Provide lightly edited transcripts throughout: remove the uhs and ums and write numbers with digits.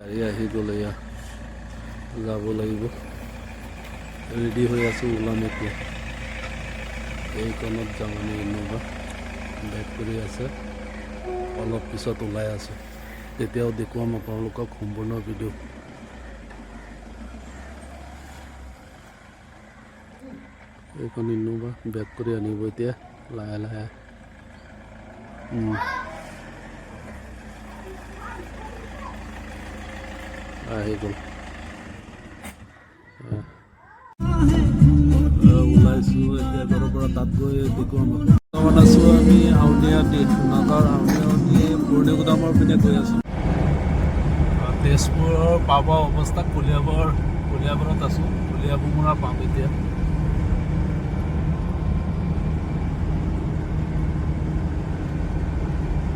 গাড়ী আহি গ'লে এয়া যাব লাগিব ৰেডি হৈ আছোঁ ওলাম এতিয়া এইকণত যাম আমি ইন'ভা বেক কৰি আছে অলপ পিছত ওলাই আছোঁ তেতিয়াও দেখুৱাম আপোনালোকক সম্পূৰ্ণ ভিডিঅ' এইখন ইন'ভা বেক কৰি আনিব এতিয়া লাহে লাহে আহি গ'ল ওলাইছোঁ এতিয়া ঘৰৰ পৰা তাত গৈ দেখুৱাম বৰ্তমান আছোঁ আমি আউনীআটী নগাঁৱৰ আউনীআটী পুৰণিগুদামৰ পিনে গৈ আছোঁ তেজপুৰৰ পাব অৱস্থা কলিয়াবৰত আছোঁ কলিয়াবোমৰা পাম এতিয়া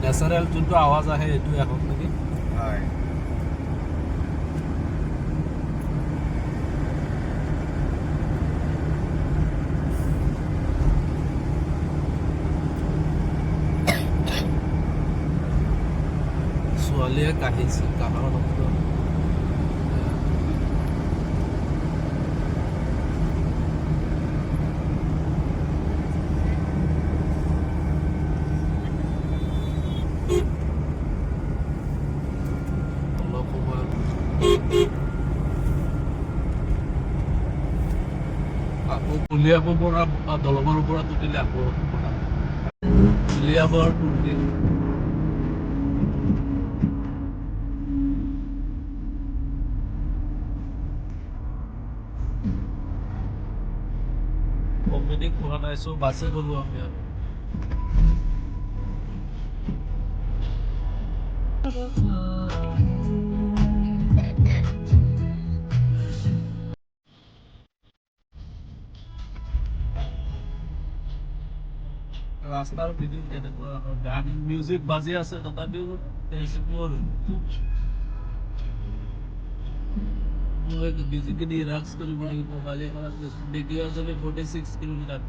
নেচাৰেল যোনটো আৱাজ আহে এইটোৱে আহক নেকি হয় ছোৱালীয়ে কাঢ়িছে কাঢ়াৰ শব্দ অলপ সময় আকৌ কলিয়াবৰৰ দলঙৰ ওপৰত উঠিলে আকৌ কলিয়াবৰ কমেডি খোৱা নাই চব বাছে গ'লো আমি আৰু ৰাস্তাৰ ভিডিঅ' কেনেকুৱা গান মিউজিক বাজি আছে তথাপিও তেজপুৰ বেছিকেলি ৰাক্স কৰিব লাগিব কালি দেখি আছিলে 46 কিলোমিটাৰ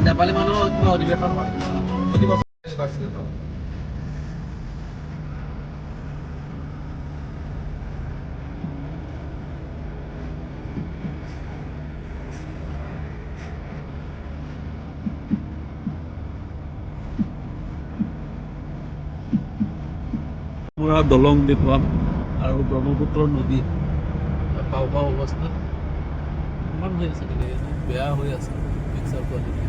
নেপালী মানুহৰ কিবা অধিৱেশন হয় পুৰা দলং দেখুৱাম আৰু ব্ৰহ্মপুত্ৰ নদী পাও অৱস্থা ইমান হৈ আছে নেকি বেয়া হৈ আছে পিকচাৰ কোৱালিটি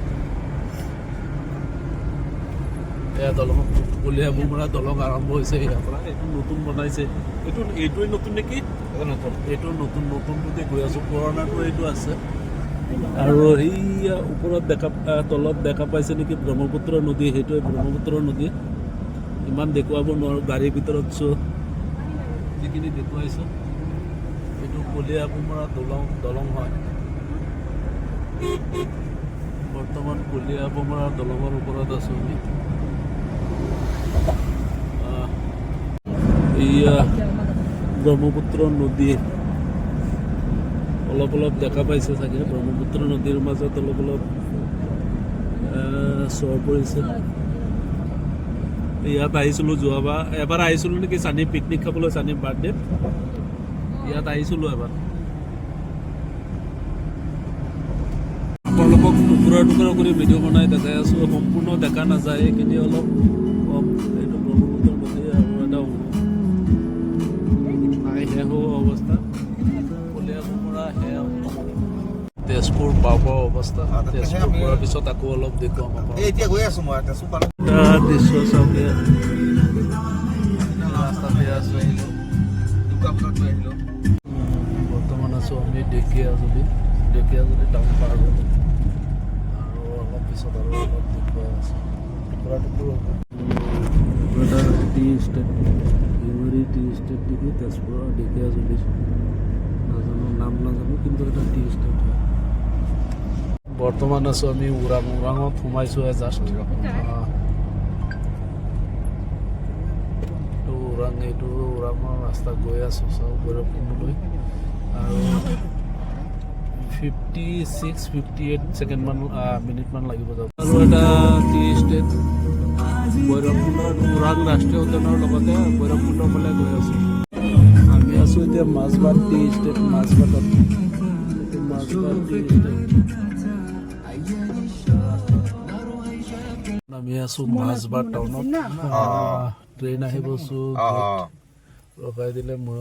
এয়া দলং কলিয়াবোমৰা দলং আৰম্ভ হৈছে ইয়াৰ পৰা এইটো নতুন বনাইছে এইটোৱে নতুন নেকি এইটো নতুনটোতে গৈ আছোঁ পুৰণাটো এইটো আছে আৰু সেইয়া ওপৰত তলত দেখা পাইছে নেকি ব্ৰহ্মপুত্ৰ নদী সেইটোৱে ব্ৰহ্মপুত্ৰ নদী ইমান দেখুৱাব নোৱাৰোঁ গাড়ীৰ ভিতৰত যিখিনি দেখুৱাইছোঁ এইটো কলিয়াবোমৰা দলং হয় বৰ্তমান কলিয়াবোমৰা দলঙৰ ওপৰত আছোঁ আমি এয়া ব্ৰহ্মপুত্ৰ নদী অলপ দেখা পাইছে চাগে ব্ৰহ্মপুত্ৰ নদীৰ মাজত অলপ চৰ পৰিছে ইয়াত আহিছিলোঁ এবাৰ আহিছিলোঁ নেকি চানি পিকনিক খাবলৈ চানি বাৰ্থডে ইয়াত আহিছিলোঁ এবাৰ আপোনালোকক টুকুৰা কৰি ভিডিঅ' বনাই দেখাই আছোঁ সম্পূৰ্ণ দেখা নাযায় এইখিনি অলপ কম এইটো ব্ৰহ্মপুত্ৰ নদী আৰু এটা শেষ অৱস্থা কলিয়াবোমৰা তেজপুৰ পাব অৱস্থা তেজপুৰ পোৱাৰ পিছত আকৌ অলপ দেখুৱাম এতিয়া গৈ আছোঁ মই দৃশ্য চাওক ৰাস্তাতে আছোঁ বৰ্তমান আছোঁ আমি ঢেকীয়াজুলি টাউন পাৰ হ'লোঁ আৰু অলপ পিছত আৰু অলপ দেখুৱাই আছোঁ এটা টি ষ্টেট টি ষ্টেট নেকি তেজপুৰৰ ঢেকীয়াজুলি নাম নাজানো কিন্তু এটা টি ষ্টেট হয় বৰ্তমান আছোঁ আমি ওৰাঙত সোমাইছোঁ জাষ্ট এইটো ওৰাঙৰ ৰাস্তা গৈ আছোঁ চাওঁ ভৈৰৱকুণ্ডলৈ আৰু 56-58 ছেকেণ্ডমান মিনিটমান লাগিব যাব আৰু এটা টি ষ্টেট ভৈৰৱকুণ্ডৰ ওৰাং ৰাষ্ট্ৰীয় উদ্যানৰ লগতে ভৈৰৱকুণ্ডৰ ফালে গৈ আছোঁ। আমি আছোঁ এতিয়া মাজবাট টি ষ্টেট মাজবাটত। মাজবাট টি ষ্টেট আমি আছোঁ মাজবাট টাউনত। ট্ৰেইন আহিব ৰখাই দিলে মই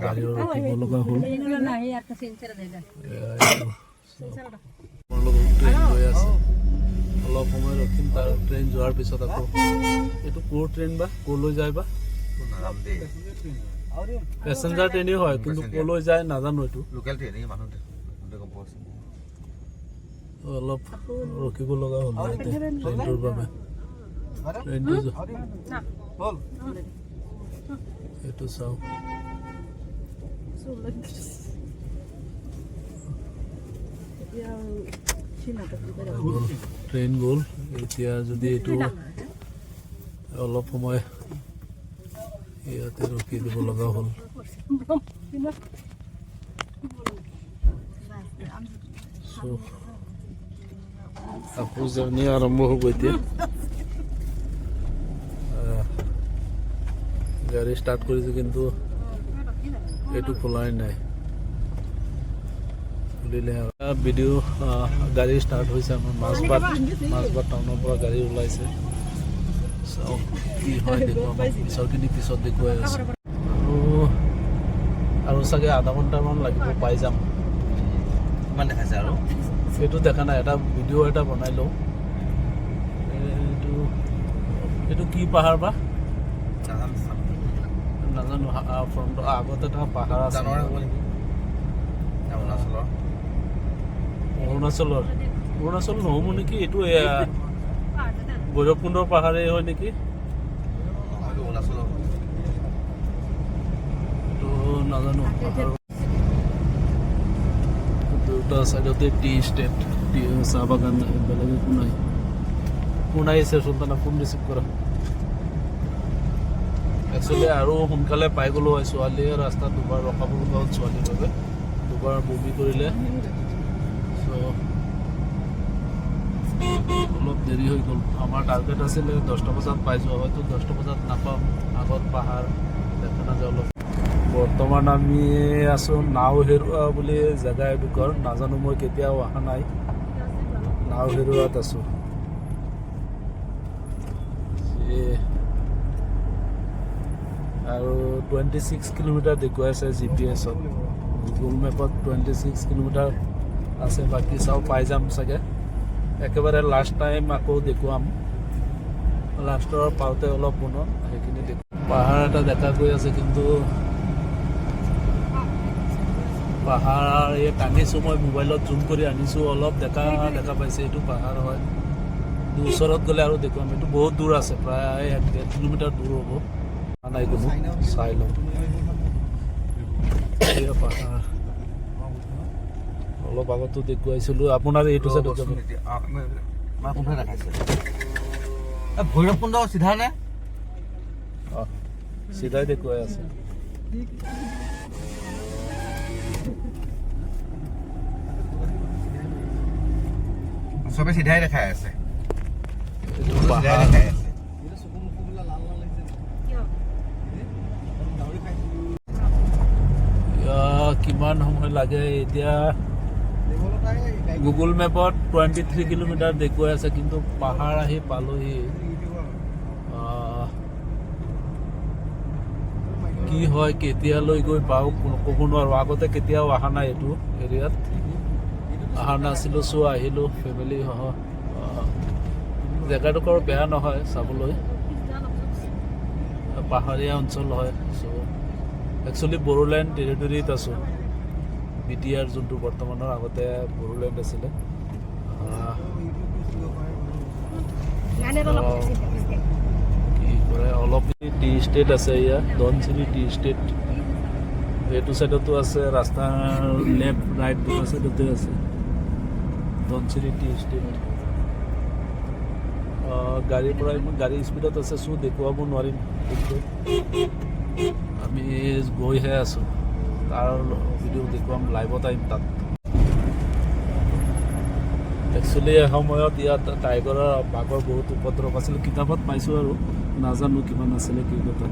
গাড়ী ৰখিব লগা হ'ল। ট্ৰেইন গৈ আছে, অলপ সময় ৰখিম, তাৰ ট্ৰেইন যোৱাৰ পিছত আকৌ এইটো ক'ৰ ট্ৰেইন বা ক'লৈ যায় বা পেচেঞ্জাৰ ট্ৰেইনেই হয়, কিন্তু ক'লৈ যায় নাজানো। এইটো অলপ ৰখিব লগা হ'ল ট্ৰেইনটোৰ বাবে। ট্ৰেইনটো এইটো চাওক, ট্ৰেইন গ'ল। এতিয়া যদি এইটো অলপ সময় ইয়াতে ৰখি দিব লগা হ'ল। আকৌ জাৰ্ণি আৰম্ভ হ'ব এতিয়া। গাড়ী ষ্টাৰ্ট কৰিছোঁ, কিন্তু এইটো খোলাই নাই। খুলিলে ভিডিঅ' গাড়ী ষ্টাৰ্ট হৈছে আমাৰ মাজবাট টাউনৰ পৰা গাড়ী ওলাইছে। চাওক কি হয় দেখুৱাম, পিছৰখিনি পিছত দেখুৱাই আছোঁ। আৰু চাগে আধা ঘণ্টামান লাগিব, পাই যাম। কিমান দেখাইছে আৰু সেইটো দেখা নাই। এটা ভিডিঅ' এটা বনাই লওঁ। এইটো কি পাহাৰ বা নাজানো। ফ্ৰণ্টৰ আগত এটা পাহাৰ আছে, অৰুণাচল নহ'ব নেকি? এইটো ভৈৰৱকুণ্ডৰ পাহাৰেই হয় নেকি? এইটো নাজানো। দুটা চাইডতে টি ষ্টেট, চাহ বাগান, বেলেগ একো নাই। ফোন আহিছে, চুলতানা ফোন ৰিচিভ কৰা। একচুৱেলি আৰু সোনকালে পাই গ'লো হয়। ছোৱালীয়ে ৰাস্তাত দুবাৰ ৰখাব লগা হ'ল, ছোৱালীৰ বাবে দুবাৰ বমি কৰিলে। অলপ দেৰি হৈ গ'ল। আমাৰ টাৰ্গেট আছিলে 10টা বজাত পাই যোৱা, হয়তো 10টা বজাত নাপাম। আগত পাহাৰ দেখা নাযায় অলপ। বৰ্তমান আমি আছোঁ নাও হেৰুৱা বুলি জেগা এডোখৰ, নাজানো, মই কেতিয়াও অহা নাই। নাও হেৰুৱাত আছোঁ। আৰু 26 কিলোমিটাৰ দেখুৱাইছে GPS-ত। গুগল মেপত 26 কিলোমিটাৰ আছে। বাকী চাওঁ, পাই যাম চাগে। একেবাৰে লাষ্ট টাইম আকৌ দেখুৱাম। লাষ্টৰ পাওঁতে অলপ মনত সেইখিনি পাহাৰ এটা দেখা গৈ আছে, কিন্তু পাহাৰ ইয়াত আনিছোঁ মই, মোবাইলত জুম কৰি আনিছোঁ। অলপ দেখা পাইছে এইটো পাহাৰ হয়। ওচৰত গ'লে আৰু দেখুৱাম। এইটো বহুত দূৰ আছে, প্ৰায় 1.5 কিলোমিটাৰ দূৰ হ'ব। নাই কোনো, চাই লওঁ। পাহাৰ অলপ আগতো দেখুৱাইছিলোঁ। আপোনাৰ এইটো চাইডত যাব। ভৈৰৱকুণ্ড চিধা নে? চিধাই দেখুৱাই আছে। চবে চিধাই দেখাই আছে। কিমান সময় লাগে এতিয়া? গুগল মেপত 23 কিলোমিটাৰ দেখুৱাই আছে, কিন্তু পাহাৰ আহি পালোহি। কি হয়, কেতিয়ালৈ গৈ পাওঁ ক'ব নোৱাৰোঁ। আগতে কেতিয়াও অহা নাই এইটো এৰিয়াত, অহা নাছিলোঁ। আহিলোঁ ফেমিলি সহ। জেগাডোখৰ বেয়া নহয় চাবলৈ, পাহাৰীয়া অঞ্চল হয়। একচুৱেলি বড়োলেণ্ড টেৰিটৰীত আছোঁ। BTR যোনটো বৰ্তমানৰ, আগতে বড়োলেণ্ড আছিলে। কি কৰে অলপ টি ষ্টেট আছে ইয়াত, ধনচিৰি টি ষ্টেট। এইটো চাইডতো আছে, ৰাস্তাৰ লেফ্ট ৰাইট দুটা চাইডতে আছে ধনচিৰি টি ষ্টেট। গাড়ীৰ পৰা ইমান গাড়ী স্পীডত আছে, দেখুৱাব নোৱাৰিম। আমি গৈহে আছোঁ, তাৰ ভিডিঅ' দেখুৱাম, লাইভত আহিম তাত। একচুৱেলি এসময়ত ইয়াত টাইগৰৰ বাঘৰ বহুত উপদ্ৰৱ আছিল কিতাপত পাইছোঁ আৰু নাজানো কিমান আছিলে কি কথা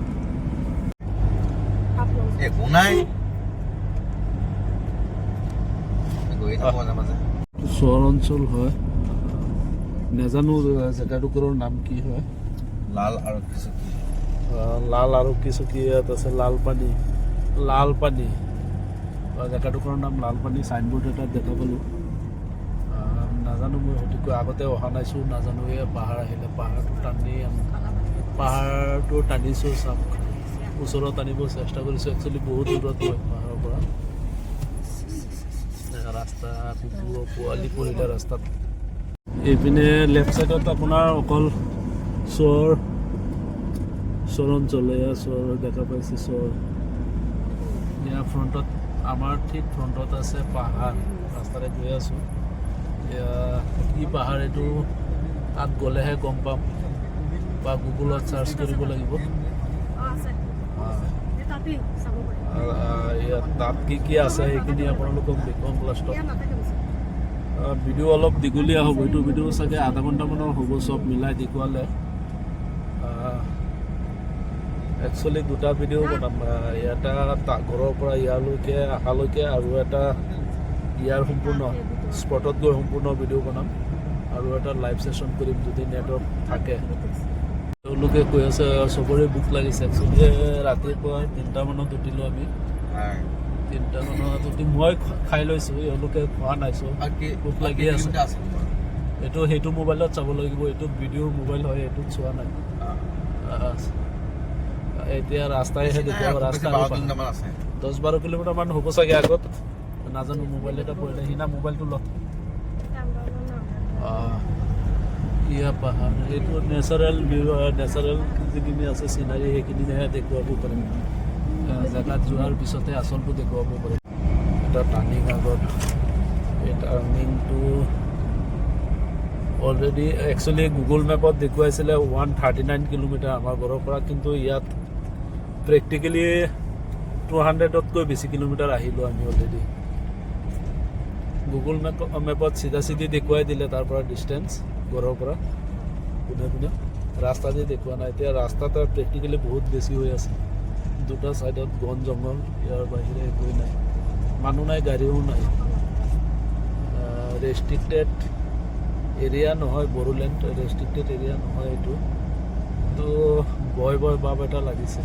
একো নাই গৈ থাকোঁ মাজে মাজে চহৰ অঞ্চল হয় নাজানো জেগাটুকুৰৰ নাম কি হয় লাল আৰক্ষী চকী লাল আৰক্ষী চকী ইয়াত আছে লাল পানী জেগাটুকুৰৰ নাম লাল পানী চাইনবোৰ্ড এটাত দেখা পালোঁ নাজানো মই সঠিককৈ আগতে অহা নাইছোঁ নাজানো এই পাহাৰ আহিলে পাহাৰটো টানিছোঁ চাওক ওচৰত আনিব চেষ্টা কৰিছোঁ একচুৱেলি বহুত দূৰত হয় পাহাৰৰ পৰা ৰাস্তা কুকুৰ পোৱালি পৰিলে ৰাস্তাত এইপিনে লেফ্ট ছাইডত আপোনাৰ অকল চৰ অঞ্চল এয়া চৰ দেখা পাইছে চৰ ইয়াৰ ফ্ৰণ্টত আমাৰ ঠিক ফ্ৰণ্টত আছে পাহাৰ ৰাস্তাৰে গৈ আছোঁ এয়া কি পাহাৰ এইটো তাত গ'লেহে গম পাম বা গুগলত চাৰ্চ কৰিব লাগিব তাত কি আছে সেইখিনি আপোনালোকক দেখুৱাম লাষ্টত ভিডিঅ' অলপ দীঘলীয়া হ'ব এইটো ভিডিঅ' চাগে আধা ঘণ্টামানৰ হ'ব চব মিলাই দেখুৱালে একচুৱেলি দুটা ভিডিঅ' বনাম এটা ঘৰৰ পৰা ইয়ালৈকে অহালৈকে আৰু এটা ইয়াৰ সম্পূৰ্ণ স্পটত গৈ সম্পূৰ্ণ ভিডিঅ' বনাম আৰু এটা লাইভ ছেশ্যন কৰিম যদি নেটৱৰ্ক থাকে তেওঁলোকে কৈ আছে চবৰে ভোক লাগিছে একচুৱেলি ৰাতিপুৱা 3টামানত উঠিলোঁ আমি 3টামানত উঠি মই খাই লৈছোঁ এওঁলোকে খোৱা নাইছোঁ ভোক লাগি আছে সেইটো মোবাইলত চাব লাগিব এইটো ভিডিঅ' মোবাইল হয় এইটোত চোৱা নাই এতিয়া ৰাস্তাইহে দেখুৱাব ৰাস্তা 10-12 কিলোমিটাৰমান হ'ব চাগে আগত নাজানো মোবাইল এটা পৰিলে সিনা মোবাইলটো ল ইয়া পাহাৰ এইটো নেচাৰেল যিখিনি আছে চিনাৰী সেইখিনিহে দেখুৱাব পাৰিম জেগাত যোৱাৰ পিছতে আচলটো দেখুৱাব পাৰিম এটা টাৰ্ণিং আগত এই টাৰ্ণিংটো অলৰেডি একচুৱেলি গুগল মেপত দেখুৱাইছিলে 139 কিলোমিটাৰ আমাৰ ঘৰৰ পৰা কিন্তু ইয়াত প্ৰেক্টিকেলি 200তকৈ বেছি কিলোমিটাৰ আহিলোঁ আমি অলৰেডি গুগল মেপত চিধি দেখুৱাই দিলে তাৰ পৰা ডিষ্টেঞ্চ ঘৰৰ পৰা কোনে ৰাস্তা দি দেখুওৱা নাই এতিয়া ৰাস্তাত প্ৰেক্টিকেলি বহুত বেছি হৈ আছে দুটা ছাইডত বন জংঘল ইয়াৰ বাহিৰে একোৱেই নাই মানুহ নাই গাড়ীও নাই ৰেষ্ট্ৰিক্টেড এৰিয়া নহয় বড়োলেণ্ড ৰেষ্ট্ৰিক্টেড এৰিয়া নহয় এইটো ভয় ভাৱ এটা লাগিছে